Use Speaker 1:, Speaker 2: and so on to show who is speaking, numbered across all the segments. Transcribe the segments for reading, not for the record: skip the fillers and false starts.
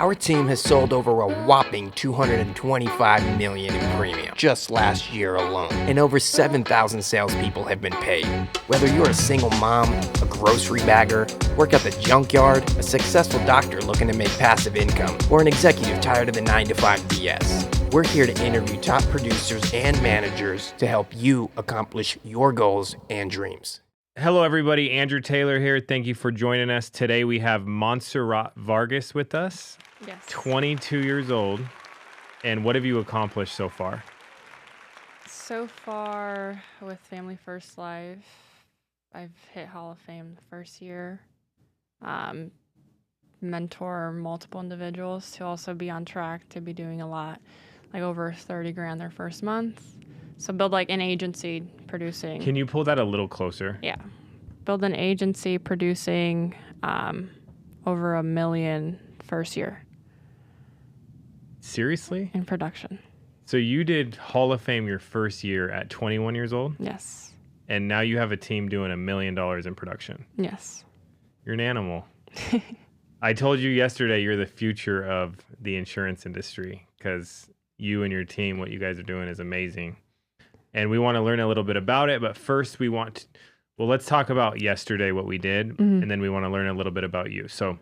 Speaker 1: Our team has sold over a whopping $225 million in premium just last year alone, and over 7,000 salespeople have been paid. Whether you're a single mom, a grocery bagger, work at the junkyard, a successful doctor looking to make passive income, or an executive tired of the 9-to-5 BS, we're here to interview top producers and managers to help you accomplish your goals and dreams.
Speaker 2: Hello, everybody. Andrew Taylor here. Thank you for joining us. Today we have Monserat Vargas with us.
Speaker 3: Yes.
Speaker 2: 22 years old. And what have you accomplished so far?
Speaker 3: So far with Family First Life, I've hit Hall of Fame the first year. Mentor multiple individuals to also be on track to be doing a lot, like over 30 grand their first month. So build like an agency producing.
Speaker 2: Can you pull that a little closer?
Speaker 3: Yeah. Build an agency producing over $1 million first year.
Speaker 2: Seriously?
Speaker 3: In production.
Speaker 2: So you did Hall of Fame your first year at 21 years old?
Speaker 3: Yes.
Speaker 2: And now you have a team doing $1 million in production.
Speaker 3: Yes.
Speaker 2: You're an animal. I told you yesterday you're the future of the insurance industry because you and your team, what you guys are doing is amazing. And we want to learn a little bit about it. But first let's talk about yesterday, what we did. And then we want to learn a little bit about you. So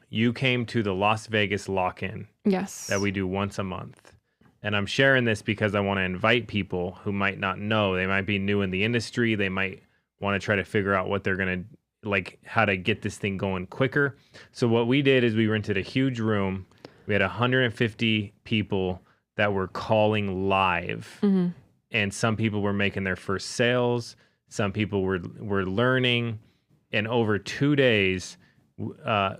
Speaker 2: you came to the Las Vegas lock-in.
Speaker 3: Yes.
Speaker 2: That we do once a month. And I'm sharing this because I want to invite people who might not know. They might be new in the industry. They might want to try to figure out what they're going to, like how to get this thing going quicker. So what we did is we rented a huge room. We had 150 people that were calling live. And some people were making their first sales. Some people were learning. And over 2 days,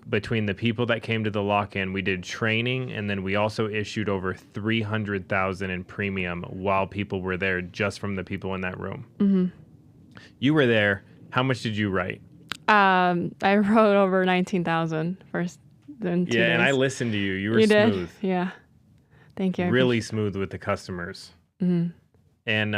Speaker 2: between the people that came to the lock-in, we did training. And then we also issued over $300,000 in premium while people were there, just from the people in that room. You were there. How much did you write?
Speaker 3: I wrote over 19,000 first. Then 2 days.
Speaker 2: And I listened to you. You were smooth.
Speaker 3: Did? Yeah. Thank you.
Speaker 2: Really smooth with the customers. And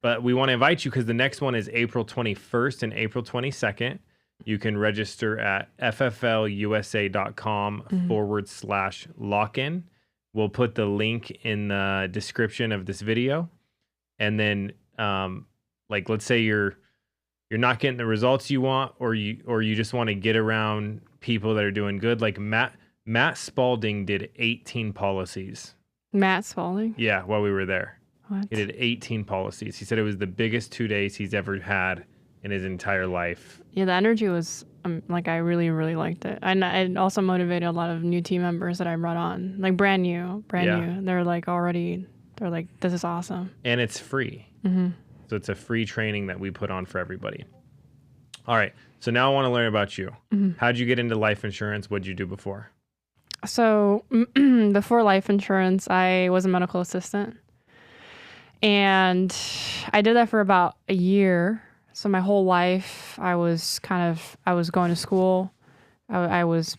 Speaker 2: but we want to invite you because the next one is April 21st and April 22nd. You can register at fflusa.com/lock-in. We'll put the link in the description of this video. And then let's say you're not getting the results you want, or you just want to get around people that are doing good. Like Matt Spalding did 18 policies.
Speaker 3: Matt Spalding?
Speaker 2: Yeah, while we were there.
Speaker 3: What?
Speaker 2: He did 18 policies. He said it was the biggest 2 days he's ever had in his entire life.
Speaker 3: Yeah, the energy was I really, really liked it. And it also motivated a lot of new team members that I brought on, like brand new. They're like this is awesome.
Speaker 2: And it's free. So it's a free training that we put on for everybody. All right. So now I want to learn about you. How'd you get into life insurance? What'd you do before?
Speaker 3: So before life insurance, I was a medical assistant. And I did that for about a year. So my whole life, I was going to school. I was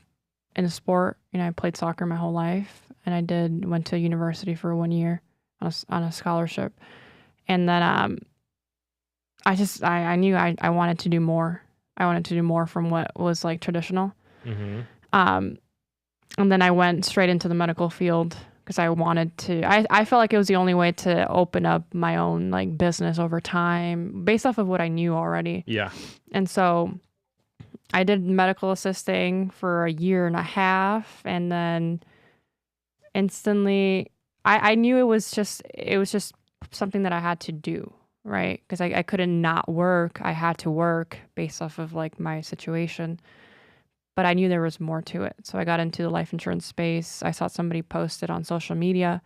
Speaker 3: in a sport. I played soccer my whole life. And I went to university for 1 year on a scholarship. And then I knew I wanted to do more. I wanted to do more from what was like traditional. And then I went straight into the medical field because I wanted to. I felt like it was the only way to open up my own like business over time based off of what I knew already.
Speaker 2: Yeah.
Speaker 3: And so I did medical assisting for 1.5 years, and then instantly I knew it was just something that I had to do, right? Because I couldn't not work. I had to work based off of like my situation. But I knew there was more to it. So I got into the life insurance space. I saw somebody post it on social media,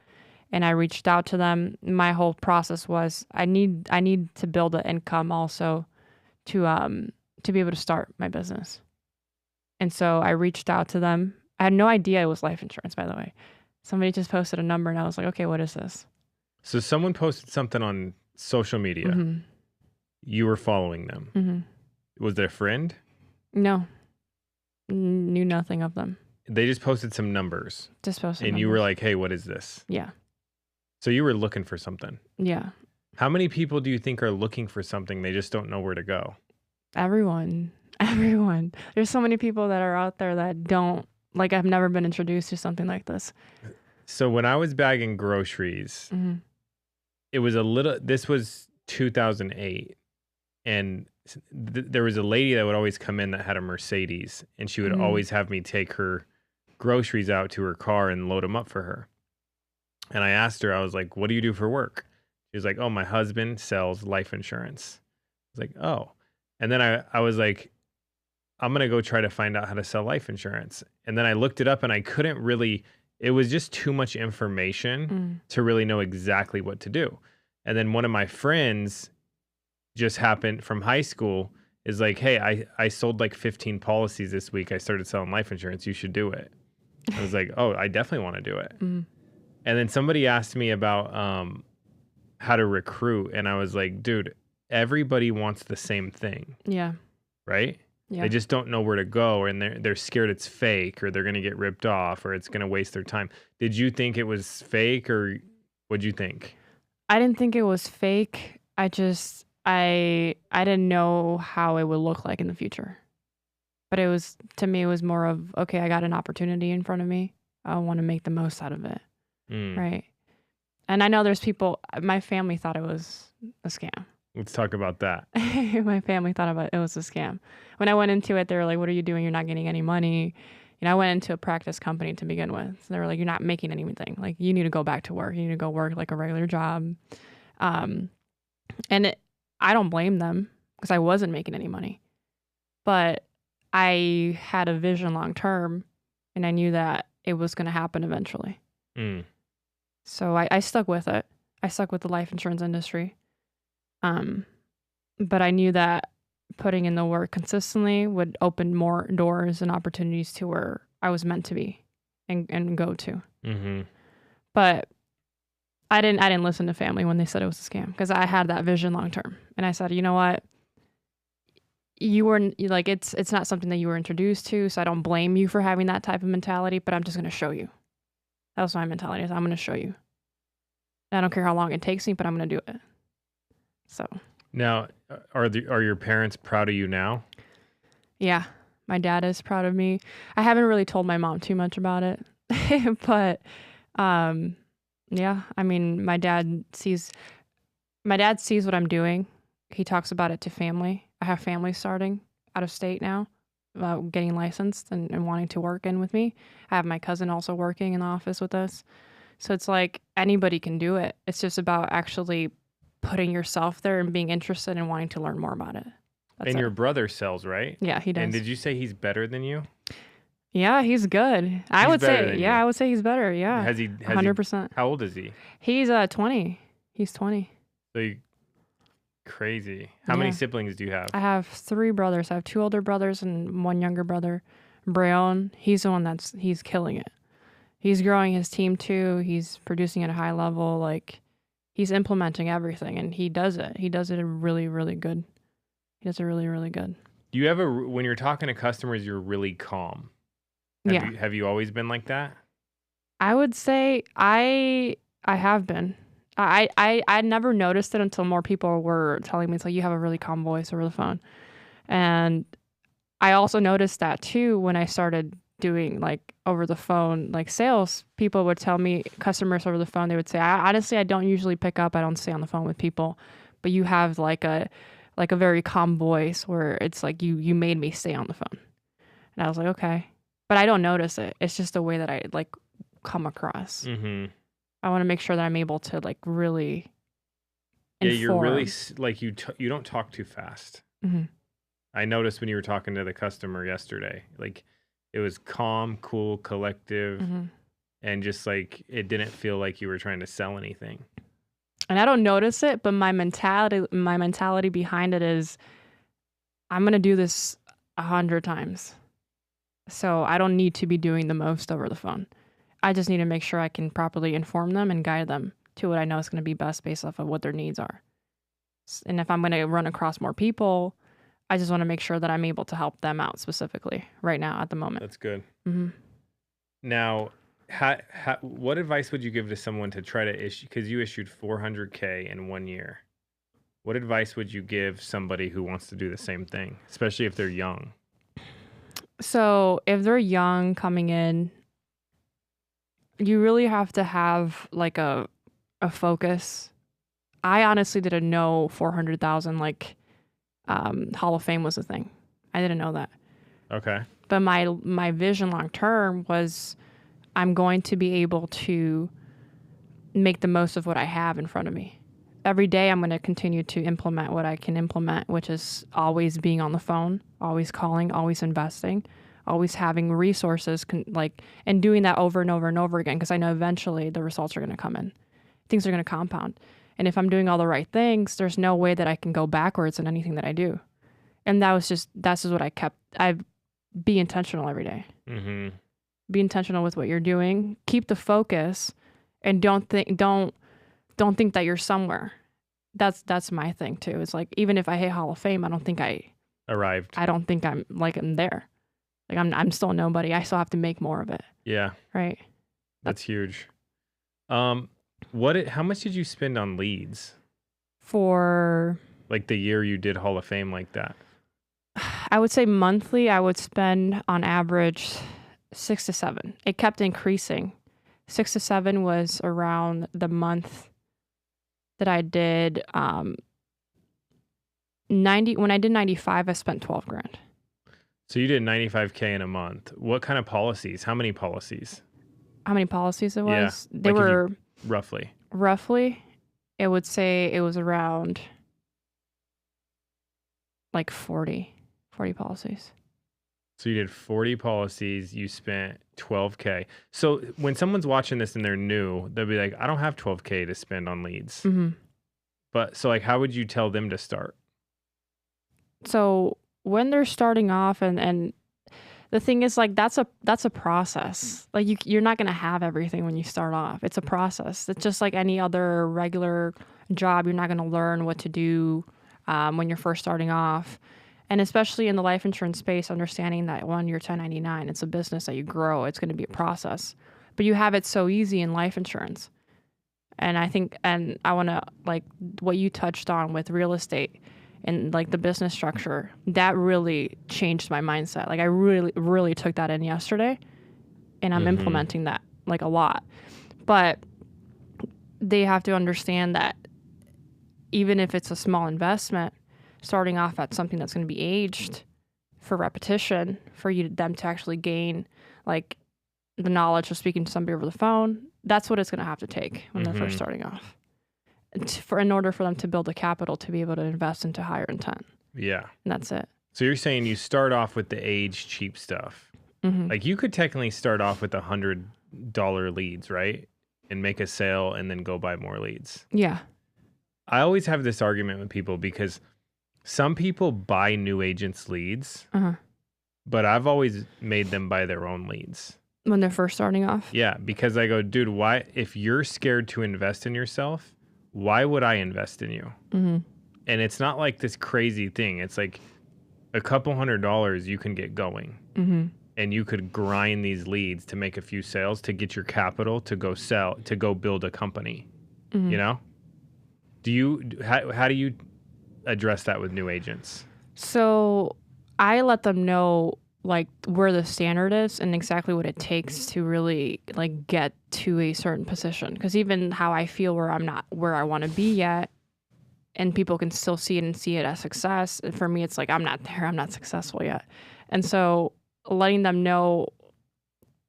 Speaker 3: and I reached out to them. My whole process was I need to build an income also to be able to start my business. And so I reached out to them. I had no idea it was life insurance, by the way. Somebody just posted a number, and I was like, okay, what is this?
Speaker 2: So someone posted something on social media. You were following them. Was their friend?
Speaker 3: No. Knew nothing of them.
Speaker 2: They just posted some numbers. And you were like, hey, what is this?
Speaker 3: Yeah.
Speaker 2: So you were looking for something.
Speaker 3: Yeah.
Speaker 2: How many people do you think are looking for something? They just don't know where to go.
Speaker 3: Everyone. There's so many people that are out there that don't like I've never been introduced to something like this.
Speaker 2: So when I was bagging groceries, it was this was 2008. And there was a lady that would always come in that had a Mercedes, and she would always have me take her groceries out to her car and load them up for her. And I asked her, I was like, what do you do for work? She was like, oh, my husband sells life insurance. I was like, oh. And then I was like, I'm going to go try to find out how to sell life insurance. And then I looked it up and I couldn't really, it was just too much information to really know exactly what to do. And then one of my friends just happened from high school is like, hey, I sold like 15 policies this week. I started selling life insurance. You should do it. I was like, oh, I definitely want to do it. And then somebody asked me about how to recruit. And I was like, dude, everybody wants the same thing.
Speaker 3: Yeah.
Speaker 2: Right? Yeah. They just don't know where to go, and they're scared it's fake, or they're going to get ripped off, or it's going to waste their time. Did you think it was fake, or what'd you think?
Speaker 3: I didn't think it was fake. I didn't know how it would look like in the future. But to me, it was more of, okay, I got an opportunity in front of me. I want to make the most out of it. Right. And I know there's people, my family thought it was a scam.
Speaker 2: Let's talk about that.
Speaker 3: My family thought it was a scam. When I went into it, they were like, what are you doing? You're not getting any money. I went into a practice company to begin with. So they were like, you're not making anything. Like, you need to go back to work. You need to go work like a regular job. I don't blame them because I wasn't making any money. But I had a vision long term, and I knew that it was going to happen eventually. So I stuck with it. I stuck with the life insurance industry. But I knew that putting in the work consistently would open more doors and opportunities to where I was meant to be and go to. But I didn't listen to family when they said it was a scam, because I had that vision long term. And I said, you know what? It's not something that you were introduced to, so I don't blame you for having that type of mentality, but I'm just going to show you. That was my mentality. I'm going to show you. I don't care how long it takes me, but I'm going to do it. So
Speaker 2: now, are your parents proud of you now?
Speaker 3: Yeah, my dad is proud of me. I haven't really told my mom too much about it, but yeah, I mean, my dad sees what I'm doing. He talks about it to family. I have family starting out of state now, about getting licensed and wanting to work in with me. I have my cousin also working in the office with us. So it's like anybody can do it. It's just about actually putting yourself there and being interested and wanting to learn more about it. That's
Speaker 2: and
Speaker 3: it.
Speaker 2: Your brother sells, right?
Speaker 3: Yeah, he does.
Speaker 2: And did you say he's better than you?
Speaker 3: Yeah, he's good. I would say he's better. Yeah.
Speaker 2: Has he
Speaker 3: 100%.
Speaker 2: How old is he?
Speaker 3: He's 20. He's 20.
Speaker 2: So crazy. How many siblings do you have?
Speaker 3: I have 3 brothers. I have 2 older brothers and 1 younger brother. Breon, he's the one he's killing it. He's growing his team too. He's producing at a high level. Like, he's implementing everything, and he does it. He does it really, really good. He does it really, really good.
Speaker 2: Do you ever, when you're talking to customers, you're really calm? Have you always been like that?
Speaker 3: I would say I have been. I never noticed it until more people were telling me, it's like, you have a really calm voice over the phone. And I also noticed that too when I started doing like over the phone, like sales. People would tell me, customers over the phone, they would say, honestly, I don't usually pick up. I don't stay on the phone with people, but you have like a very calm voice where it's like you made me stay on the phone. And I was like, okay, but I don't notice it. It's just the way that I like come across. I want to make sure that I'm able to like really inform.
Speaker 2: Yeah, you're really like you don't talk too fast. I noticed when you were talking to the customer yesterday, like it was calm, cool, collective, and just like it didn't feel like you were trying to sell anything.
Speaker 3: And I don't notice it, but my mentality behind it is, I'm going to do this 100 times. So I don't need to be doing the most over the phone. I just need to make sure I can properly inform them and guide them to what I know is going to be best based off of what their needs are. And if I'm going to run across more people, I just want to make sure that I'm able to help them out specifically right now at the moment.
Speaker 2: That's good. Now, what advice would you give to someone to try to issue, because you issued 400K in 1 year. What advice would you give somebody who wants to do the same thing, especially if they're young?
Speaker 3: So if they're young coming in, you really have to have like a focus. I honestly didn't know 400,000 Hall of Fame was a thing. I didn't know that.
Speaker 2: Okay.
Speaker 3: But my vision long term was I'm going to be able to make the most of what I have in front of me. Every day I'm going to continue to implement what I can implement, which is always being on the phone, always calling, always investing, always having resources and doing that over and over and over again, because I know eventually the results are going to come in. Things are going to compound. And if I'm doing all the right things, there's no way that I can go backwards in anything that I do. And that's just what be intentional every day.
Speaker 2: Mm-hmm.
Speaker 3: Be intentional with what you're doing. Keep the focus, and don't think that you're somewhere. That's my thing too. It's like, even if I hit Hall of Fame, I don't think
Speaker 2: Arrived.
Speaker 3: I don't think I'm there. Like I'm still nobody. I still have to make more of it.
Speaker 2: Yeah.
Speaker 3: Right.
Speaker 2: That's huge. How much did you spend on leads?
Speaker 3: For
Speaker 2: like the year you did Hall of Fame like that?
Speaker 3: I would say monthly, I would spend on average 6 to 7. It kept increasing. 6 to 7 was around the month that I did 90. When I did 95, I spent 12 grand.
Speaker 2: So you did 95K in a month. What kind of policies? How many policies?
Speaker 3: How many policies it was?
Speaker 2: Yeah,
Speaker 3: They were
Speaker 2: roughly.
Speaker 3: I would say it was around like 40 policies.
Speaker 2: So you did 40 policies, you spent 12K. So when someone's watching this and they're new, they'll be like, I don't have 12K to spend on leads.
Speaker 3: Mm-hmm.
Speaker 2: But so how would you tell them to start?
Speaker 3: So when they're starting off, and the thing is, like, that's a process. Like you're not going to have everything when you start off. It's a process. It's just like any other regular job. You're not going to learn what to do when you're first starting off. And especially in the life insurance space, understanding that when you're 1099, it's a business that you grow. It's going to be a process. But you have it so easy in life insurance. And I think, and I want to, like, what you touched on with real estate and like the business structure, that really changed my mindset. Like I really, really took that in yesterday, and I'm implementing that like a lot. But they have to understand that even if it's a small investment, starting off at something that's going to be aged for repetition, for them to actually gain like the knowledge of speaking to somebody over the phone, that's what it's going to have to take when they're first starting off. In order for them to build a capital to be able to invest into higher intent.
Speaker 2: Yeah.
Speaker 3: And that's it.
Speaker 2: So you're saying you start off with the age cheap stuff.
Speaker 3: Mm-hmm.
Speaker 2: Like you could technically start off with $100 leads, right? And make a sale and then go buy more leads.
Speaker 3: Yeah.
Speaker 2: I always have this argument with people because some people buy new agents' leads, but I've always made them buy their own leads.
Speaker 3: When they're first starting off?
Speaker 2: Yeah, because I go, dude, why? If you're scared to invest in yourself, why would I invest in you?
Speaker 3: Mm-hmm.
Speaker 2: And it's not like this crazy thing. It's like a couple $100 you can get going.
Speaker 3: Mm-hmm.
Speaker 2: And you could grind these leads to make a few sales to get your capital to go sell, to go build a company.
Speaker 3: Mm-hmm.
Speaker 2: You know? How do you address that with new agents?
Speaker 3: So I let them know like where the standard is and exactly what it takes to really like get to a certain position. Because even how I feel where I'm not where I want to be yet, and people can still see it and see it as success. And for me, it's like, I'm not there. I'm not successful yet. And so letting them know,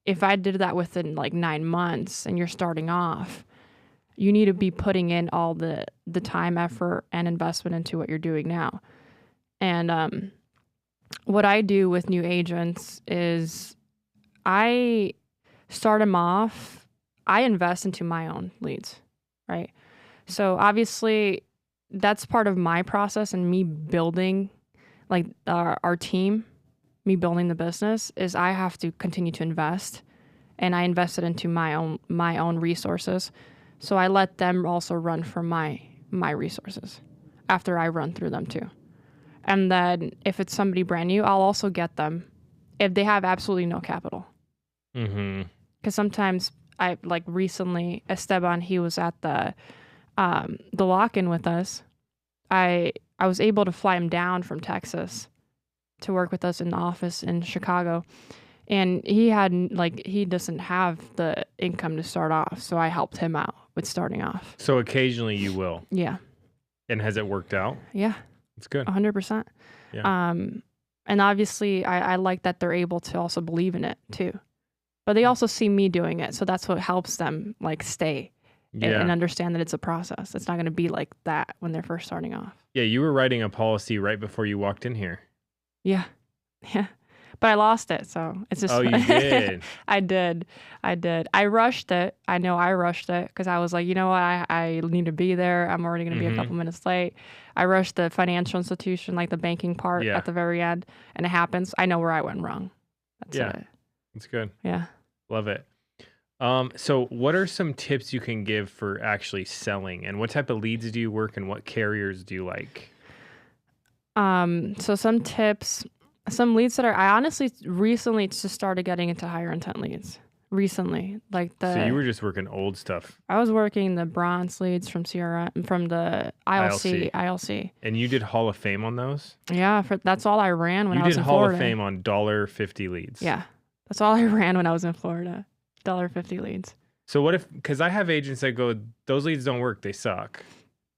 Speaker 3: if I did that within like 9 months and you're starting off, you need to be putting in all the time, effort, and investment into what you're doing now. And what I do with new agents is I start them off, I invest into my own leads, right? So obviously that's part of my process and me building like our team, me building the business, is I have to continue to invest, and I invested into my own resources. So I let them also run from my resources after I run through them too. And then if it's somebody brand new, I'll also get them if they have absolutely no capital.
Speaker 2: Mm-hmm.
Speaker 3: Because sometimes I, like recently, Esteban, he was at the lock-in with us. I was able to fly him down from Texas to work with us in the office in Chicago. And he doesn't have the income to start off. So I helped him out with starting off.
Speaker 2: So occasionally you will.
Speaker 3: Yeah.
Speaker 2: And has it worked out?
Speaker 3: Yeah.
Speaker 2: It's good.
Speaker 3: 100%.
Speaker 2: Yeah.
Speaker 3: And obviously I like that they're able to also believe in it too. But they also see me doing it. So that's what helps them like stay and understand that it's a process. It's not going to be like that when they're first starting off.
Speaker 2: Yeah. You were writing a policy right before you walked in here.
Speaker 3: Yeah. Yeah. But I lost it, so it's just...
Speaker 2: Oh, you did?
Speaker 3: I did. I rushed it. I know I rushed it because I was like, you know what? I need to be there. I'm already going to be a couple minutes late. I rushed the financial institution, like the banking part at the very end, and it happens. I know where I went wrong. That's it.
Speaker 2: That's good.
Speaker 3: Yeah.
Speaker 2: Love it. So what are some tips you can give for actually selling, and what type of leads do you work, and what carriers do you like?
Speaker 3: So some tips... Some leads that I honestly recently just started getting into higher intent leads. Recently,
Speaker 2: So you were just working old stuff.
Speaker 3: I was working the bronze leads from CRM, from the ILC.
Speaker 2: And you did Hall of Fame on those?
Speaker 3: Yeah, that's all I ran when I was in Florida.
Speaker 2: You did Hall of Fame on $1.50 leads.
Speaker 3: Yeah, that's all I ran when I was in Florida. $1.50 leads.
Speaker 2: So what if? Because I have agents that go, those leads don't work. They suck.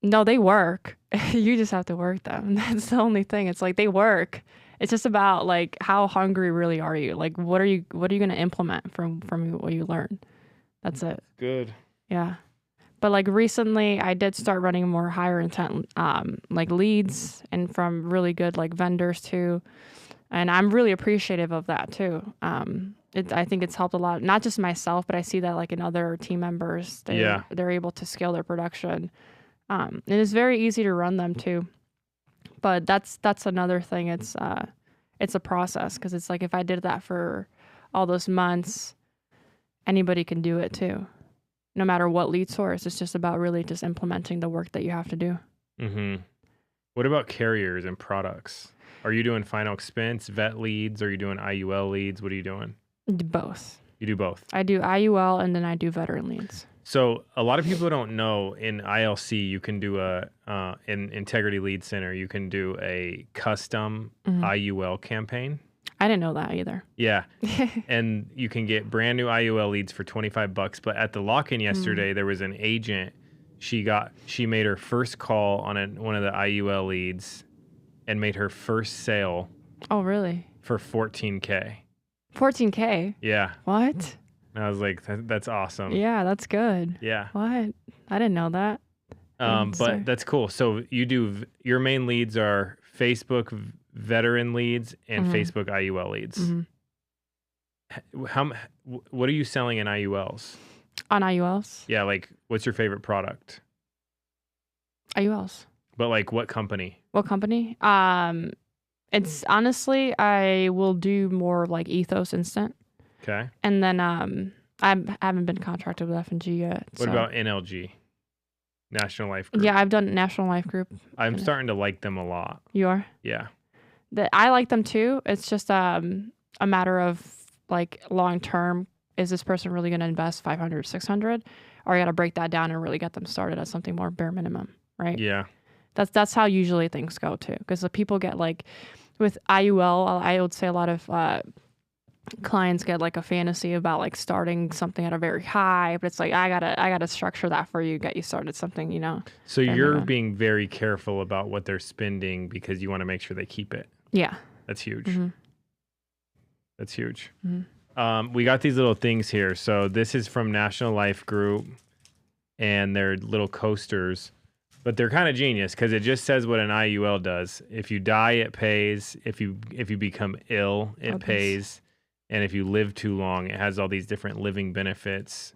Speaker 3: No, they work. You just have to work them. That's the only thing. It's like they work. It's just about like how hungry really are you? Like what are you going to implement from what you learn? That's it.
Speaker 2: Good.
Speaker 3: Yeah. But like recently I did start running more higher intent like leads and from really good like vendors too. And I'm really appreciative of that too. I think it's helped a lot, not just myself, but I see that like in other team members, they're able to scale their production. And it's very easy to run them too. But that's another thing. It's a process because it's like if I did that for all those months, anybody can do it too. No matter what lead source, it's just about really just implementing the work that you have to do.
Speaker 2: Mm-hmm. What about carriers and products? Are you doing final expense, vet leads? Are you doing IUL leads? What are you doing?
Speaker 3: Both.
Speaker 2: You do both?
Speaker 3: I do IUL and then I do veteran leads.
Speaker 2: So a lot of people don't know in ILC, you can do in Integrity Lead Center, you can do a custom IUL campaign.
Speaker 3: I didn't know that either.
Speaker 2: Yeah. And you can get brand new IUL leads for $25. But at the lock-in yesterday, there was an agent. She made her first call on one of the IUL leads and made her first sale.
Speaker 3: Oh, really?
Speaker 2: For $14K.
Speaker 3: $14K?
Speaker 2: Yeah.
Speaker 3: What?
Speaker 2: And I was like, that's awesome.
Speaker 3: Yeah, that's good.
Speaker 2: Yeah.
Speaker 3: What? I didn't know that.
Speaker 2: But that's cool. So your main leads are Facebook veteran leads and Facebook IUL leads. What are you selling in IULs?
Speaker 3: On IULs?
Speaker 2: Yeah, like what's your favorite product?
Speaker 3: IULs. But
Speaker 2: like what company?
Speaker 3: What company? It's honestly, I will do more like Ethos Instant.
Speaker 2: Okay.
Speaker 3: And then I haven't been contracted with F&G yet.
Speaker 2: What about NLG? National Life Group?
Speaker 3: Yeah, I've done National Life Group.
Speaker 2: I'm starting to like them a lot.
Speaker 3: You are?
Speaker 2: Yeah.
Speaker 3: I like them too. It's just a matter of like long term. Is this person really going to invest 500, 600? Or I got to break that down and really get them started at something more bare minimum, right?
Speaker 2: Yeah.
Speaker 3: That's how usually things go too. Because the people get like, with IUL, I would say a lot of clients get like a fantasy about like starting something at a very high, but it's like I gotta structure that for you, get you started something, you know.
Speaker 2: So you're being very careful about what they're spending because you want to make sure they keep it.
Speaker 3: Yeah.
Speaker 2: That's huge. That's huge. We got these little things here. So this is from National Life Group, and they're little coasters, but they're kind of genius because it just says what an IUL does. If you die, it pays. If you become ill, it pays. And if you live too long, it has all these different living benefits.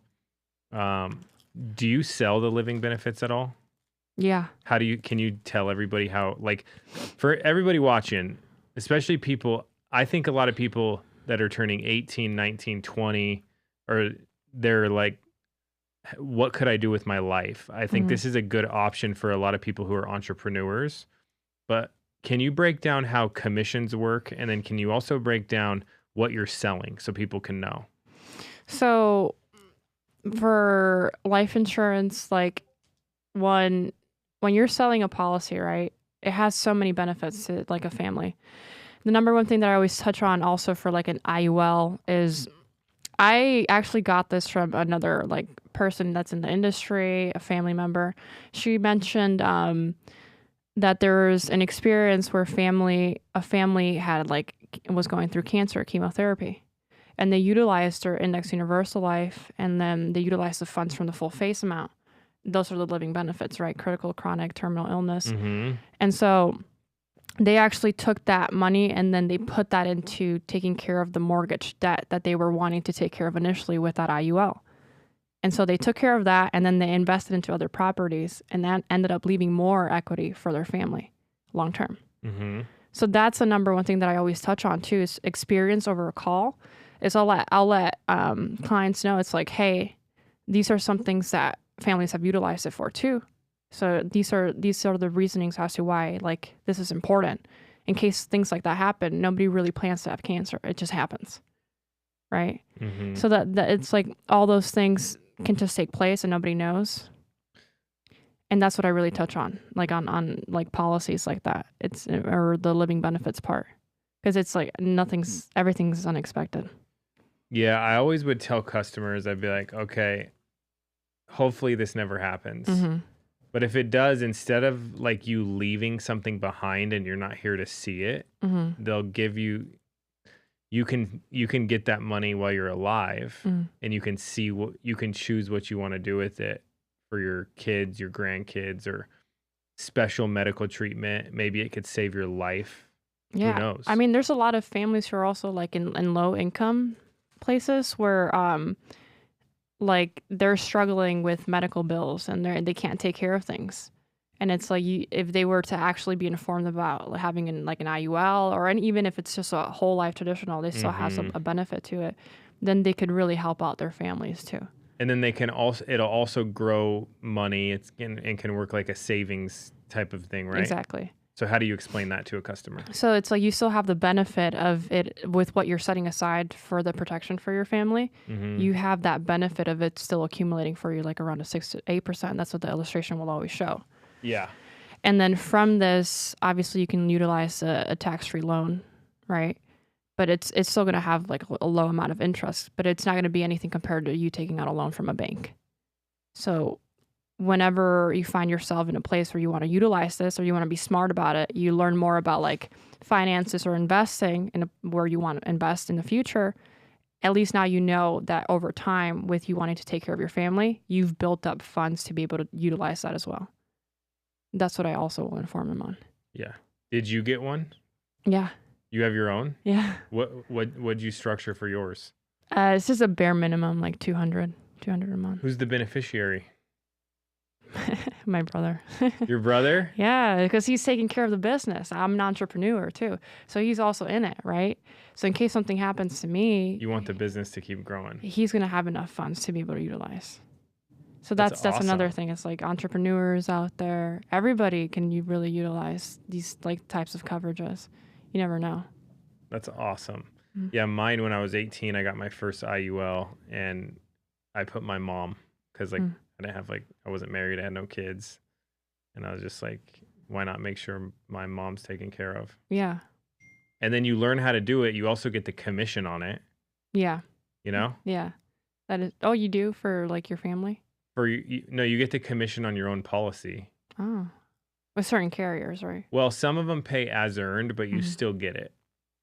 Speaker 2: Do you sell the living benefits at all?
Speaker 3: Yeah.
Speaker 2: Can you tell everybody how, like, for everybody watching, especially people, I think a lot of people that are turning 18, 19, 20, or they're like, what could I do with my life? I think this is a good option for a lot of people who are entrepreneurs. But can you break down how commissions work? And then can you also break down what you're selling so people can know?
Speaker 3: So for life insurance, like when you're selling a policy, right, it has so many benefits to like a family. The number one thing that I always touch on also for like an IUL is I actually got this from another like person that's in the industry, a family member. She mentioned that there was an experience where a family had like was going through cancer chemotherapy, and they utilized their Index Universal Life, and then they utilized the funds from the full face amount. Those are the living benefits, right? Critical, chronic, terminal illness.
Speaker 2: Mm-hmm.
Speaker 3: And so they actually took that money and then they put that into taking care of the mortgage debt that they were wanting to take care of initially with that IUL. And so they took care of that, and then they invested into other properties, and that ended up leaving more equity for their family long term.
Speaker 2: Mm-hmm.
Speaker 3: So that's the number one thing that I always touch on too, is experience over a call. Is I'll let clients know, it's like, hey, these are some things that families have utilized it for too. So these are the reasonings as to why like this is important. In case things like that happen, nobody really plans to have cancer. It just happens, right?
Speaker 2: Mm-hmm.
Speaker 3: So that it's like all those things can just take place and nobody knows. And that's what I really touch on, like on like policies like that. It's or the living benefits part, because it's like everything's unexpected.
Speaker 2: Yeah, I always would tell customers, I'd be like, okay, hopefully this never happens.
Speaker 3: Mm-hmm.
Speaker 2: But if it does, instead of like you leaving something behind and you're not here to see it,
Speaker 3: Mm-hmm.
Speaker 2: they'll give you can get that money while you're alive,
Speaker 3: Mm-hmm.
Speaker 2: and you can see you can choose what you want to do with it for your kids, your grandkids, or special medical treatment. Maybe it could save your life.
Speaker 3: Yeah.
Speaker 2: Who knows?
Speaker 3: I mean, there's a lot of families who are also like in low income places where like they're struggling with medical bills and they can't take care of things. And it's like if they were to actually be informed about having an IUL, or even if it's just a whole life traditional, they still has a benefit to it, then they could really help out their families too.
Speaker 2: And then it'll also grow money. And can work like a savings type of thing, right?
Speaker 3: Exactly.
Speaker 2: So how do you explain that to a customer?
Speaker 3: So it's like you still have the benefit of it with what you're setting aside for the protection for your family.
Speaker 2: Mm-hmm.
Speaker 3: You have that benefit of it still accumulating for you, like around a 6 to 8%. That's what the illustration will always show.
Speaker 2: Yeah.
Speaker 3: And then from this, obviously you can utilize a tax-free loan, right? But it's still going to have like a low amount of interest, but it's not going to be anything compared to you taking out a loan from a bank. So whenever you find yourself in a place where you want to utilize this or you want to be smart about it, you learn more about like finances or investing where you want to invest in the future. At least now you know that over time, with you wanting to take care of your family, you've built up funds to be able to utilize that as well. That's what I also will inform them on.
Speaker 2: Yeah. Did you get one?
Speaker 3: Yeah.
Speaker 2: You have your own?
Speaker 3: Yeah.
Speaker 2: What'd you structure for yours?
Speaker 3: It's just a bare minimum, like $200 a month.
Speaker 2: Who's the beneficiary?
Speaker 3: My brother.
Speaker 2: Your brother?
Speaker 3: Yeah, because he's taking care of the business. I'm an entrepreneur too. So he's also in it, right? So in case something happens to me,
Speaker 2: You want the business to keep growing.
Speaker 3: he's going to have enough funds to be able to utilize. So that's
Speaker 2: awesome.
Speaker 3: another thing. It's like entrepreneurs out there, everybody can you really utilize these like types of coverages. You never know.
Speaker 2: That's awesome.
Speaker 3: Mm-hmm.
Speaker 2: Yeah, mine when I was 18, I got my first IUL, and I put my mom because like I didn't have I wasn't married, I had no kids, and I was just like, why not make sure my mom's taken care of?
Speaker 3: Yeah.
Speaker 2: And then you learn how to do it. You also get the commission on it.
Speaker 3: Yeah.
Speaker 2: You know?
Speaker 3: Yeah. That is. Oh, you do for like your family?
Speaker 2: No, you get the commission on your own policy.
Speaker 3: Oh, with certain carriers, right?
Speaker 2: Well, some of them pay as earned, but you still get it.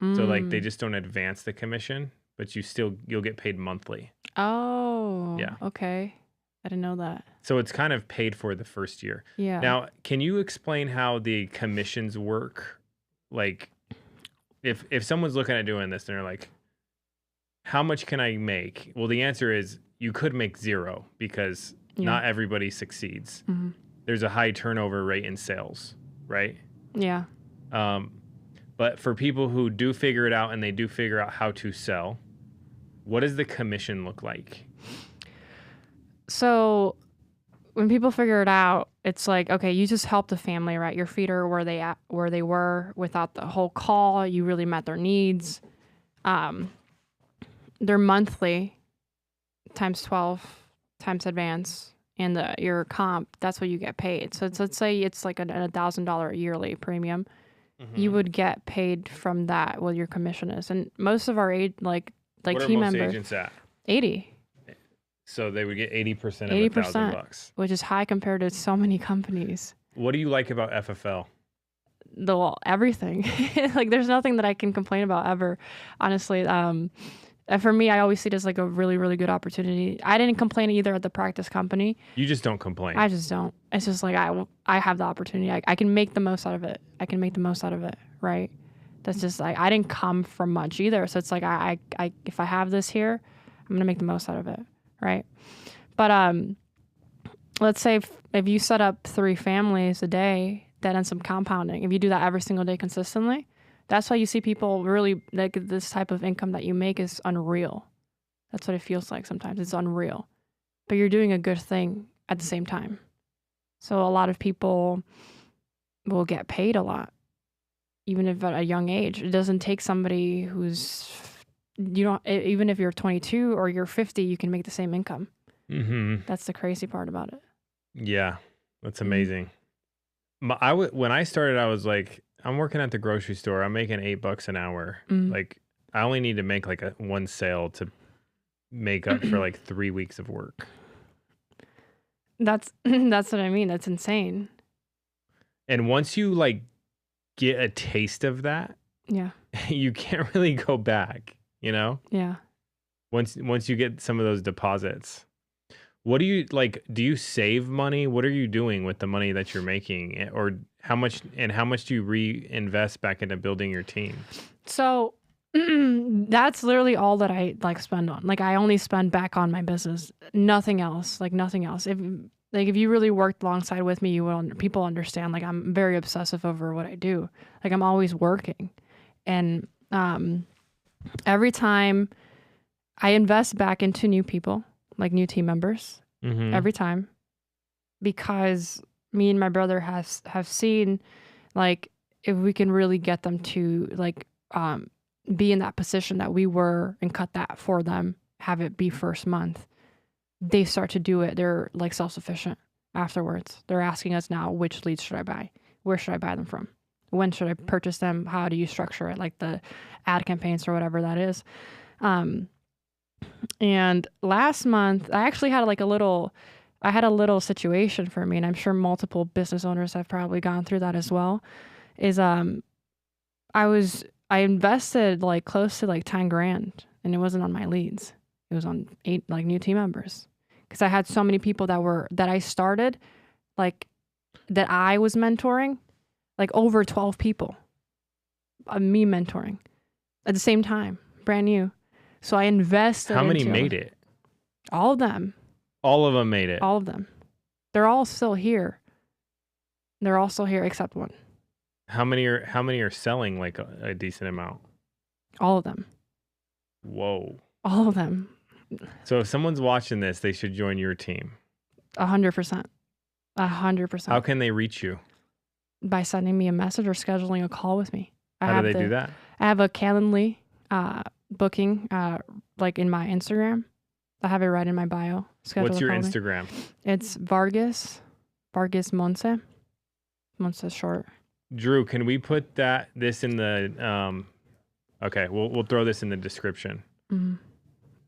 Speaker 2: So like they just don't advance the commission, but you'll get paid monthly.
Speaker 3: Oh.
Speaker 2: Yeah.
Speaker 3: Okay. I didn't know that.
Speaker 2: So it's kind of paid for the first year.
Speaker 3: Yeah.
Speaker 2: Now, can you explain how the commissions work? Like if someone's looking at doing this and they're like, how much can I make? Well, the answer is you could make zero because not everybody succeeds.
Speaker 3: Mm-hmm.
Speaker 2: There's a high turnover rate in sales, right?
Speaker 3: Yeah.
Speaker 2: But for people who do figure it out and they do figure out how to sell, what does the commission look like?
Speaker 3: So when people figure it out, it's like, okay, you just helped the family, right? Your feet are where they were without the whole call. You really met their needs. They're monthly times 12 times advance, and your comp, that's what you get paid. So let's say it's like a $1,000 yearly premium. you would get paid from that what your commission is. And most of our like
Speaker 2: what
Speaker 3: team
Speaker 2: are most
Speaker 3: members,
Speaker 2: agents at?
Speaker 3: 80.
Speaker 2: So they would get 80% of
Speaker 3: 80%,
Speaker 2: $1,000,
Speaker 3: which is high compared to so many companies.
Speaker 2: What do you like about FFL?
Speaker 3: Everything. Like there's nothing that I can complain about ever, honestly. And for me, I always see it as like a really, really good opportunity. I didn't complain either at the practice company.
Speaker 2: You just don't complain.
Speaker 3: I just don't. It's just like I have the opportunity. I can make the most out of it. I can make the most out of it, right? That's just like I didn't come from much either. So it's like I if I have this here, I'm gonna make the most out of it, right? But let's say if you set up 3 families a day, that ends up compounding. If you do that every single day consistently, that's why you see people really like this type of income that you make is unreal. That's what it feels like sometimes. It's unreal. But you're doing a good thing at the same time. So a lot of people will get paid a lot, even if at a young age. It doesn't take somebody who's, even if you're 22 or you're 50, you can make the same income.
Speaker 2: Mm-hmm.
Speaker 3: That's the crazy part about it.
Speaker 2: Yeah, that's amazing. When I started, I was like, I'm working at the grocery store. I'm making $8 an hour. Like, I only need to make like one sale to make up for like 3 weeks of work.
Speaker 3: That's what I mean. That's insane.
Speaker 2: And once you like get a taste of that,
Speaker 3: yeah,
Speaker 2: you can't really go back, you know?
Speaker 3: Yeah.
Speaker 2: Once you get some of those deposits. What do you like? Do you save money? What are you doing with the money that you're making? Or how much do you reinvest back into building your team?
Speaker 3: So that's literally all that I like spend on. Like I only spend back on my business, nothing else. Like nothing else. If you really worked alongside with me, people understand. Like I'm very obsessive over what I do. Like I'm always working, and every time I invest back into new people, like new team members, every time, because me and my brother have seen, like if we can really get them to like be in that position that we were and cut that for them, have it be first month, they start to do it. They're like self-sufficient afterwards. They're asking us now, which leads should I buy? Where should I buy them from? When should I purchase them? How do you structure it? Like the ad campaigns or whatever that is. And last month I actually had a little situation for me, and I'm sure multiple business owners have probably gone through that as well, is I invested like close to like 10 grand, and it wasn't on my leads. It was on 8 like new team members, because I had so many people that I started, like that I was mentoring, like over 12 people, me mentoring at the same time, brand new. So I invested.
Speaker 2: How many made it?
Speaker 3: All of them.
Speaker 2: All of them made it.
Speaker 3: All of them. They're all still here. They're all still here except one.
Speaker 2: How many are selling like a decent amount?
Speaker 3: All of them.
Speaker 2: Whoa.
Speaker 3: All of them.
Speaker 2: So if someone's watching this, they should join your team.
Speaker 3: 100%. 100%.
Speaker 2: How can they reach you?
Speaker 3: By sending me a message or scheduling a call with me.
Speaker 2: How do they do that?
Speaker 3: I have a Calendly booking like in my Instagram. I have it right in my bio.
Speaker 2: What's your Instagram?
Speaker 3: It's Vargas Monse. Monse short.
Speaker 2: Drew, can we put this in the okay, we'll throw this in the description.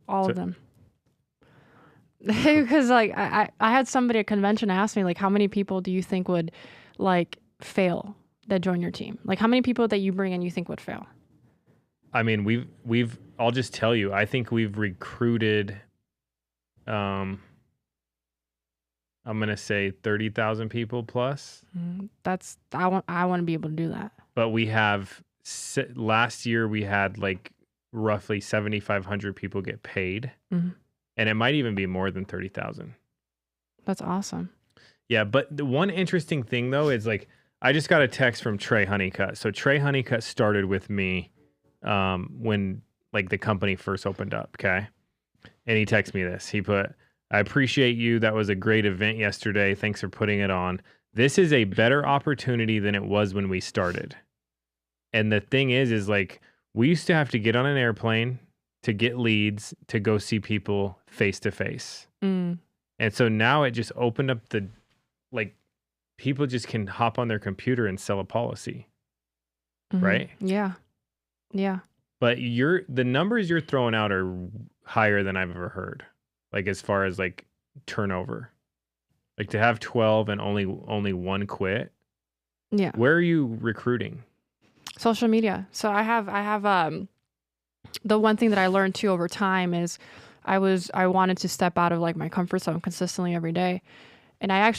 Speaker 3: All of them. Because like I had somebody at convention ask me, like, how many people do you think would like fail that join your team? Like how many people that you bring in you think would fail?
Speaker 2: I mean, we've I'll just tell you, I think we've recruited I'm going to say 30,000 people plus.
Speaker 3: That's I want to be able to do that.
Speaker 2: But we have last year we had like roughly 7,500 people get paid. And it might even be more than 30,000.
Speaker 3: That's awesome.
Speaker 2: Yeah, but the one interesting thing though is like I just got a text from Trey Honeycutt. So Trey Honeycutt started with me when like the company first opened up, okay? And he texted me this. He put, I appreciate you. That was a great event yesterday. Thanks for putting it on. This is a better opportunity than it was when we started. And the thing is like we used to have to get on an airplane to get leads to go see people face to face. And so now it just opened up like people just can hop on their computer and sell a policy. right?
Speaker 3: Yeah. Yeah.
Speaker 2: But the numbers you're throwing out are higher than I've ever heard. Like as far as like turnover. Like to have 12 and only one quit.
Speaker 3: Yeah.
Speaker 2: Where are you recruiting?
Speaker 3: Social media. So I have the one thing that I learned too over time is I wanted to step out of like my comfort zone consistently every day. And I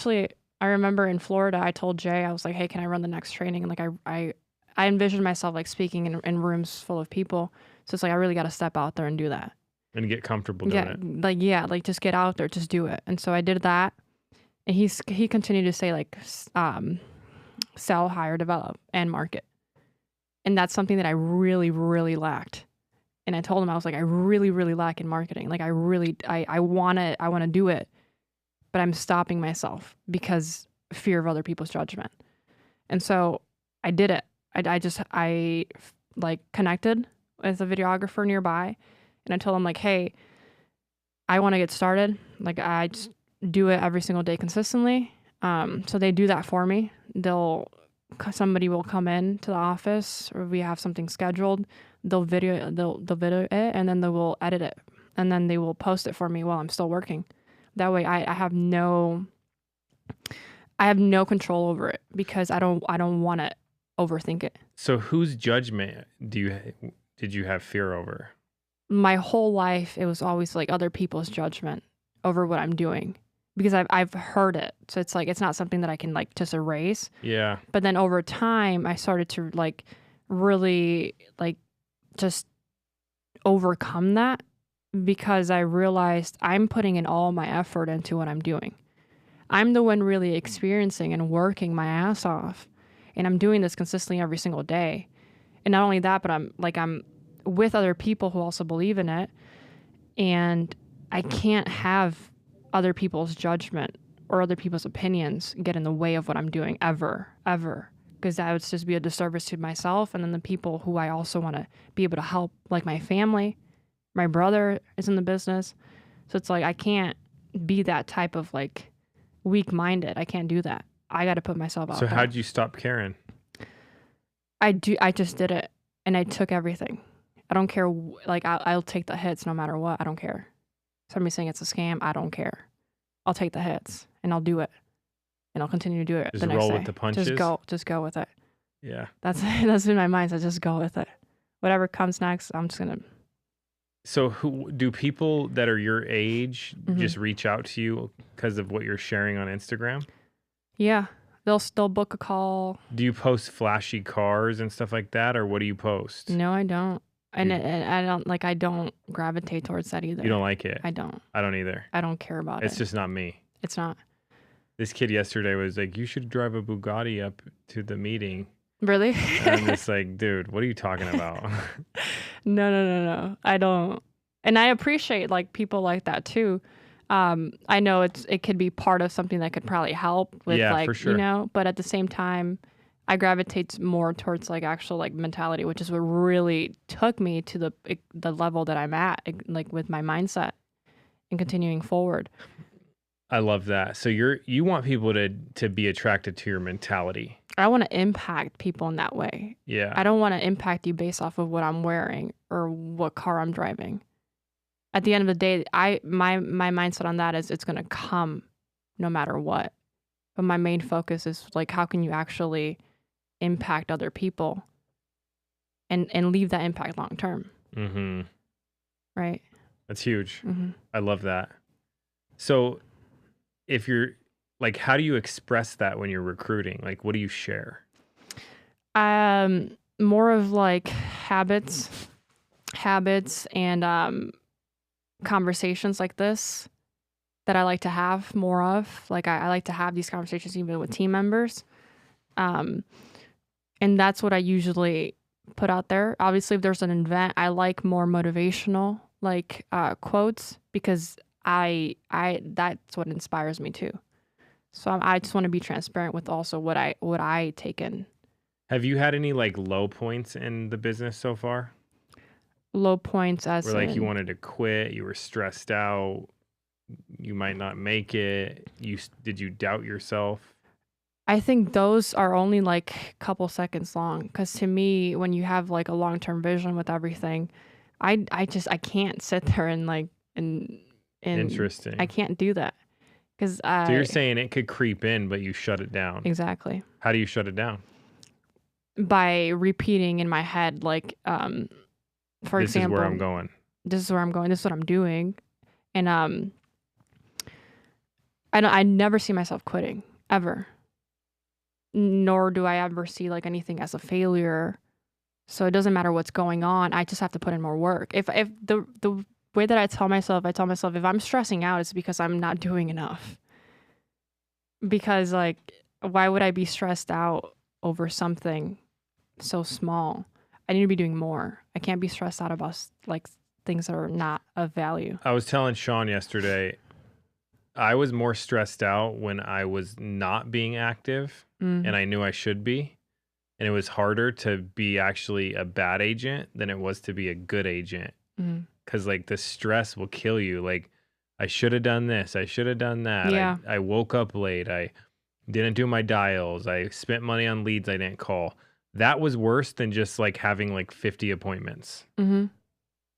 Speaker 3: remember in Florida, I told Jay, I was like, hey, can I run the next training? And like I envisioned myself like speaking in rooms full of people. So it's like I really got to step out there and do that.
Speaker 2: And get comfortable doing it.
Speaker 3: Like just get out there, just do it. And so I did that. And he continued to say like sell, hire, develop, and market. And that's something that I really, really lacked. And I told him, I was like, I really, really lack in marketing. Like I want to do it, but I'm stopping myself because fear of other people's judgment. And so I did it. I like connected with a videographer nearby, and I told him like, hey, I want to get started. Like I just do it every single day consistently. So they do that for me. Somebody will come in to the office, or we have something scheduled. They'll video it, and then they will edit it, and then they will post it for me while I'm still working. That way, I have no control over it because I don't want to overthink it.
Speaker 2: So whose judgment did you have fear over?
Speaker 3: My whole life, it was always like other people's judgment over what I'm doing. Because I've heard it. So it's like, it's not something that I can like just erase.
Speaker 2: Yeah.
Speaker 3: But then over time, I started to like really like just overcome that because I realized I'm putting in all my effort into what I'm doing. I'm the one really experiencing and working my ass off. And I'm doing this consistently every single day. And not only that, but I'm with other people who also believe in it. And I can't have other people's judgment or other people's opinions get in the way of what I'm doing ever, because that would just be a disservice to myself and then the people who I also want to be able to help, like my family. My brother is in the business. So it's like I can't be that type of like weak-minded. I can't do that. I got to put myself out there.
Speaker 2: So how'd you stop caring?
Speaker 3: I just did it and I took everything. I don't care. Like I'll take the hits no matter what. I don't care. Somebody saying it's a scam, I don't care. I'll take the hits and I'll do it, and I'll continue to do it.
Speaker 2: Just
Speaker 3: the next
Speaker 2: roll
Speaker 3: day.
Speaker 2: with the punches.
Speaker 3: Just go with it.
Speaker 2: Yeah,
Speaker 3: that's in my mind. So just go with it. Whatever comes next, I'm just gonna.
Speaker 2: So who do people that are your age just reach out to you because of what you're sharing on Instagram?
Speaker 3: Yeah, they'll book a call.
Speaker 2: Do you post flashy cars and stuff like that, or what do you post?
Speaker 3: No, I don't. And I don't gravitate towards that either.
Speaker 2: You don't like it?
Speaker 3: I don't.
Speaker 2: I don't either.
Speaker 3: I don't care about it.
Speaker 2: It's just not me.
Speaker 3: It's not.
Speaker 2: This kid yesterday was like, you should drive a Bugatti up to the meeting.
Speaker 3: Really?
Speaker 2: And I'm just like, dude, what are you talking about?
Speaker 3: No. I don't. And I appreciate like people like that too. I know it could be part of something that could probably help with like,
Speaker 2: for sure.
Speaker 3: but at the same time, I gravitate more towards like actual like mentality, which is what really took me to the level that I'm at, like with my mindset and continuing forward.
Speaker 2: I love that. So you want people to be attracted to your mentality.
Speaker 3: I want to impact people in that way.
Speaker 2: Yeah.
Speaker 3: I don't want to impact you based off of what I'm wearing or what car I'm driving. At the end of the day, my mindset on that is it's going to come no matter what. But my main focus is like, how can you actually impact other people and leave that impact long term?
Speaker 2: Mm-hmm.
Speaker 3: Right.
Speaker 2: That's huge.
Speaker 3: Mm-hmm.
Speaker 2: I love that. So if you're like, how do you express that when you're recruiting? Like, what do you share?
Speaker 3: More of like habits and conversations like this that I like to have more of. Like I like to have these conversations even with team members. And that's what I usually put out there. Obviously, if there's an event, I like more motivational like quotes because I that's what inspires me too. So I just want to be transparent with also what I take in.
Speaker 2: Have you had any like low points in the business so far?
Speaker 3: Low points as
Speaker 2: where like you wanted to quit, you were stressed out, you might not make it. Did you doubt yourself?
Speaker 3: I think those are only like a couple seconds long. Because to me, when you have like a long term vision with everything, I can't sit there and like and I
Speaker 2: Interesting.
Speaker 3: can't do that because
Speaker 2: So you're
Speaker 3: I
Speaker 2: saying it could creep in, but you shut it down.
Speaker 3: exactly
Speaker 2: How do you shut it down?
Speaker 3: by repeating in my head like for
Speaker 2: This is where I'm
Speaker 3: example,
Speaker 2: going.
Speaker 3: this is where I'm going, this is what I'm doing, and I never see myself quitting ever, nor do I ever see like anything as a failure. So it doesn't matter what's going on. I just have to put in more work. If the way that I tell myself if I'm stressing out, it's because I'm not doing enough. Because like, why would I be stressed out over something so small? I need to be doing more. I can't be stressed out about like things that are not of value.
Speaker 2: I was telling Sean yesterday, I was more stressed out when I was not being active and I knew I should be. And it was harder to be actually a bad agent than it was to be a good agent.
Speaker 3: Mm.
Speaker 2: Because like the stress will kill you. Like, I should have done this. I should have done that.
Speaker 3: Yeah.
Speaker 2: I woke up late. I didn't do my dials. I spent money on leads I didn't call. That was worse than just like having like 50 appointments.
Speaker 3: Mm-hmm.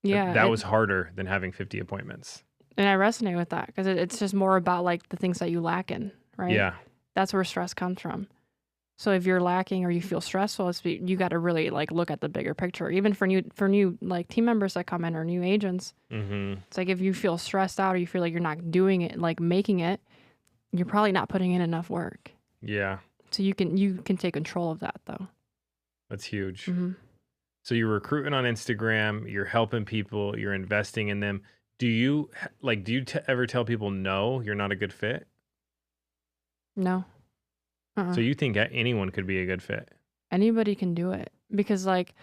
Speaker 3: Yeah.
Speaker 2: That was harder than having 50 appointments.
Speaker 3: And I resonate with that because it's just more about like the things that you lack in, right?
Speaker 2: Yeah.
Speaker 3: That's where stress comes from. So if you're lacking or you feel stressful, you got to really like look at the bigger picture. Even for new like team members that come in or new agents, it's like if you feel stressed out or you feel like you're not doing it, like making it, you're probably not putting in enough work.
Speaker 2: Yeah.
Speaker 3: So you can take control of that though.
Speaker 2: That's huge.
Speaker 3: Mm-hmm.
Speaker 2: So you're recruiting on Instagram, you're helping people, you're investing in them. Do you ever tell people no, you're not a good fit?
Speaker 3: No.
Speaker 2: So you think anyone could be a good fit?
Speaker 3: Anybody can do it because like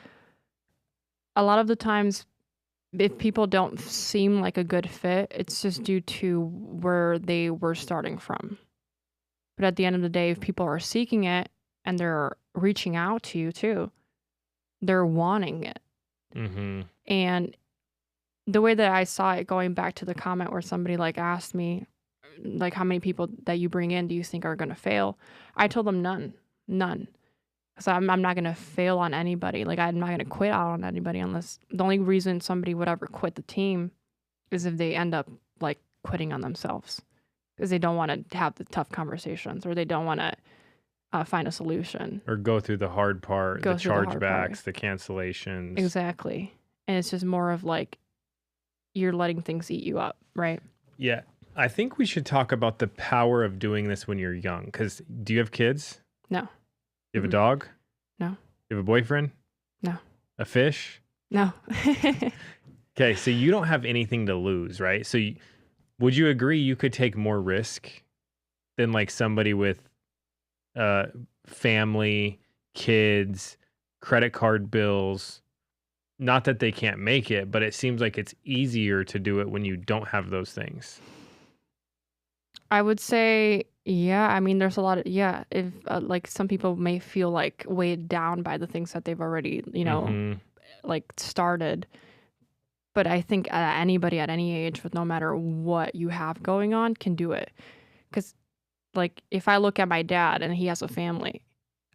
Speaker 3: a lot of the times if people don't seem like a good fit, it's just due to where they were starting from. But at the end of the day, if people are seeking it and they're reaching out to you too, they're wanting it.
Speaker 2: Mm-hmm.
Speaker 3: And the way that I saw it, going back to the comment where somebody like asked me, like, how many people that you bring in do you think are going to fail? I told them none. Because I'm not going to fail on anybody. Like, I'm not going to quit out on anybody unless the only reason somebody would ever quit the team is if they end up like quitting on themselves because they don't want to have the tough conversations or they don't want to find a solution.
Speaker 2: Or go through the hard part, the chargebacks, the cancellations.
Speaker 3: Exactly. And it's just more of like you're letting things eat you up, right?
Speaker 2: Yeah. I think we should talk about the power of doing this when you're young. Because do you have kids?
Speaker 3: No.
Speaker 2: You have a dog?
Speaker 3: No.
Speaker 2: You have a boyfriend?
Speaker 3: No.
Speaker 2: A fish?
Speaker 3: No.
Speaker 2: Okay, so you don't have anything to lose, right? So would you agree you could take more risk than like somebody with family, kids, credit card bills? Not that they can't make it, but it seems like it's easier to do it when you don't have those things.
Speaker 3: I would say, yeah. I mean, there's a lot of, yeah. If like some people may feel like weighed down by the things that they've already, like started. But I think anybody at any age, with no matter what you have going on, can do it. Because, like, if I look at my dad and he has a family,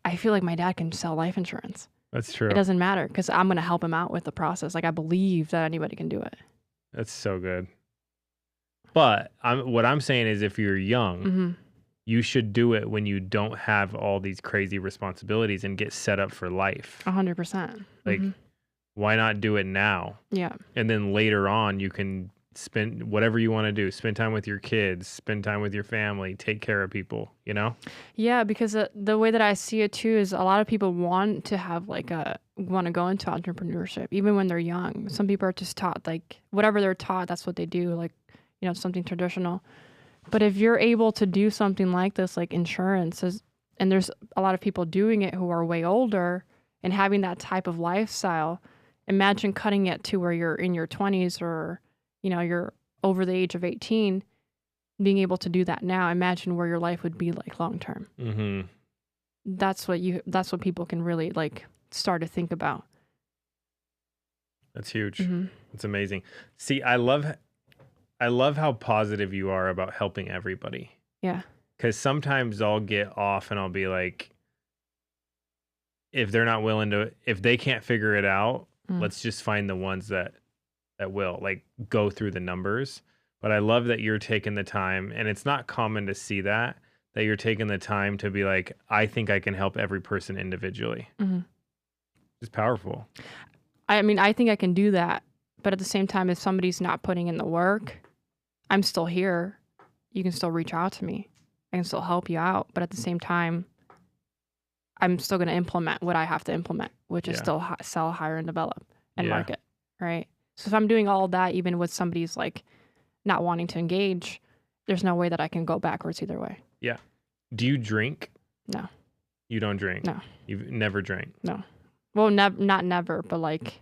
Speaker 3: I feel like my dad can sell life insurance.
Speaker 2: That's true.
Speaker 3: It doesn't matter because I'm going to help him out with the process. Like, I believe that anybody can do it.
Speaker 2: That's so good. But what I'm saying is if you're young, you should do it when you don't have all these crazy responsibilities and get set up for life.
Speaker 3: 100%.
Speaker 2: Like, why not do it now?
Speaker 3: Yeah.
Speaker 2: And then later on, you can spend whatever you want to do. Spend time with your kids, spend time with your family, take care of people, you know?
Speaker 3: Yeah, because the way that I see it too is a lot of people want to have like want to go into entrepreneurship, even when they're young. Some people are just taught like whatever they're taught, that's what they do. Like, something traditional. But if you're able to do something like this, like insurance, and there's a lot of people doing it who are way older and having that type of lifestyle, imagine cutting it to where you're in your 20s or, you're over the age of 18, being able to do that now. Imagine where your life would be like long term.
Speaker 2: Mm-hmm.
Speaker 3: That's what people can really like start to think about.
Speaker 2: That's huge. It's amazing. See, I love how positive you are about helping everybody.
Speaker 3: Yeah.
Speaker 2: Because sometimes I'll get off and I'll be like, if they're not willing to, if they can't figure it out, let's just find the ones that will, like, go through the numbers. But I love that you're taking the time, and it's not common to see that you're taking the time to be like, I think I can help every person individually. It's powerful.
Speaker 3: I mean, I think I can do that, but at the same time, if somebody's not putting in the work, I'm still here. You can still reach out to me. I can still help you out, but at the same time, I'm still going to implement what I have to implement, which is still sell, hire, and develop and market, right? So if I'm doing all of that, even with somebody's like not wanting to engage, there's no way that I can go backwards either way.
Speaker 2: Yeah. Do you drink?
Speaker 3: No.
Speaker 2: You don't drink?
Speaker 3: No.
Speaker 2: You've never drank?
Speaker 3: No. Well, not never, but like,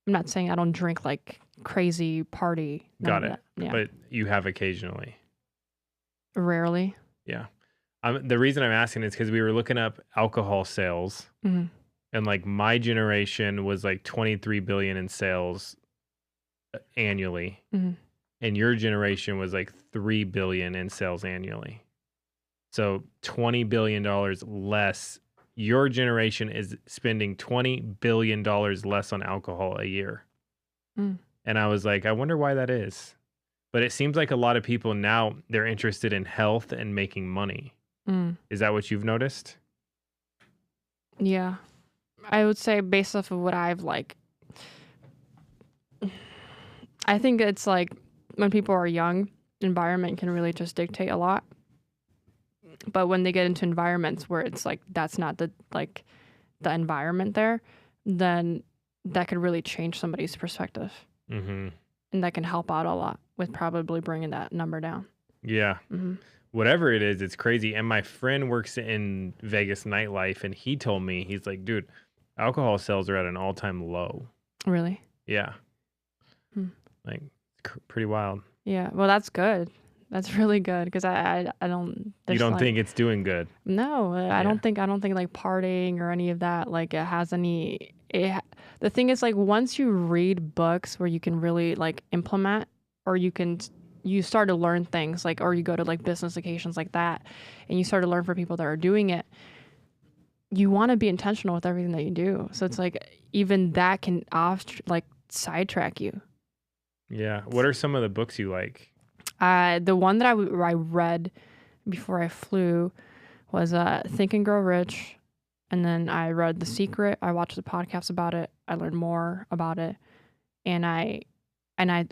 Speaker 3: I'm not saying I don't drink like crazy party.
Speaker 2: Got it.
Speaker 3: Yeah.
Speaker 2: But you have occasionally?
Speaker 3: Rarely.
Speaker 2: Yeah. The reason I'm asking is because we were looking up alcohol sales, and like my generation was like 23 billion in sales annually, and your generation was like 3 billion in sales annually. So $20 billion less. Your generation is spending $20 billion less on alcohol a year. And I was like, I wonder why that is. But it seems like a lot of people now, they're interested in health and making money. Is that what you've noticed?
Speaker 3: Yeah. I would say based off of what I've like, I think it's like when people are young, environment can really just dictate a lot. But when they get into environments where it's like that's not the environment there, then that could really change somebody's perspective. And that can help out a lot with probably bringing that number down.
Speaker 2: Yeah. Whatever it is, it's crazy. And my friend works in Vegas nightlife, and he told me, he's like, dude, alcohol sales are at an all-time low.
Speaker 3: Really?
Speaker 2: Yeah. Like, pretty wild.
Speaker 3: Yeah. Well, that's good. That's really good because I don't.
Speaker 2: You don't
Speaker 3: like,
Speaker 2: think it's doing good?
Speaker 3: No, I don't think like partying or any of that like it has any. The thing is like once you read books where you can really like implement, or you start to learn things like, or you go to like business occasions like that, and you start to learn from people that are doing it. You want to be intentional with everything that you do. So it's like even that can sidetrack you.
Speaker 2: Yeah. What are some of the books you like?
Speaker 3: The one that I read before I flew was Think and Grow Rich. And then I read The Secret. I watched the podcast about it. I learned more about it. And I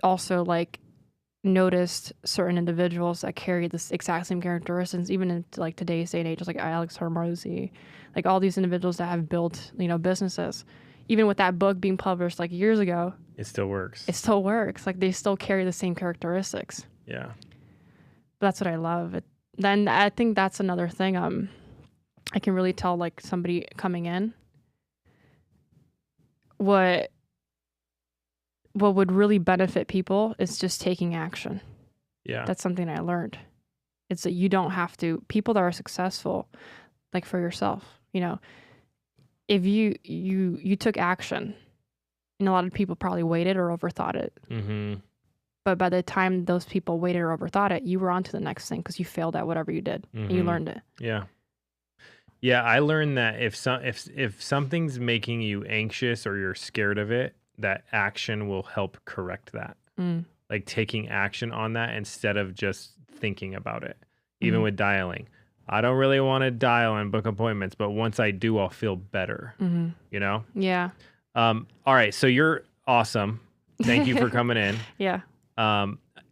Speaker 3: also like noticed certain individuals that carry this exact same characteristics, even in like today's day and age, like Alex Hormozy, like all these individuals that have built, businesses. Even with that book being published like years ago,
Speaker 2: it still works.
Speaker 3: Like they still carry the same characteristics.
Speaker 2: Yeah.
Speaker 3: That's what I love. Then I think that's another thing. I can really tell like somebody coming in what would really benefit people is just taking action.
Speaker 2: Yeah.
Speaker 3: That's something I learned. It's that you don't have to, people that are successful, like for yourself, if you took action, and a lot of people probably waited or overthought it. But by the time those people waited or overthought it, you were on to the next thing because you failed at whatever you did. And you learned it.
Speaker 2: Yeah. Yeah, I learned that if something's making you anxious or you're scared of it, that action will help correct that. Like taking action on that instead of just thinking about it. Even with dialing. I don't really want to dial and book appointments, but once I do, I'll feel better.
Speaker 3: Yeah.
Speaker 2: All right, so you're awesome. Thank you for coming in.
Speaker 3: Yeah.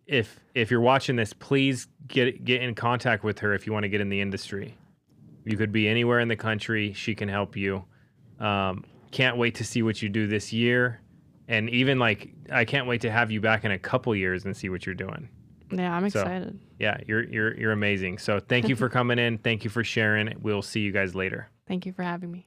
Speaker 2: If you're watching this, please get in contact with her if you want to get in the industry. You could be anywhere in the country. She can help you. Can't wait to see what you do this year. And even like, I can't wait to have you back in a couple years and see what you're doing.
Speaker 3: Yeah, I'm excited.
Speaker 2: Yeah, you're amazing. So thank you for coming in. Thank you for sharing. We'll see you guys later.
Speaker 3: Thank you for having me.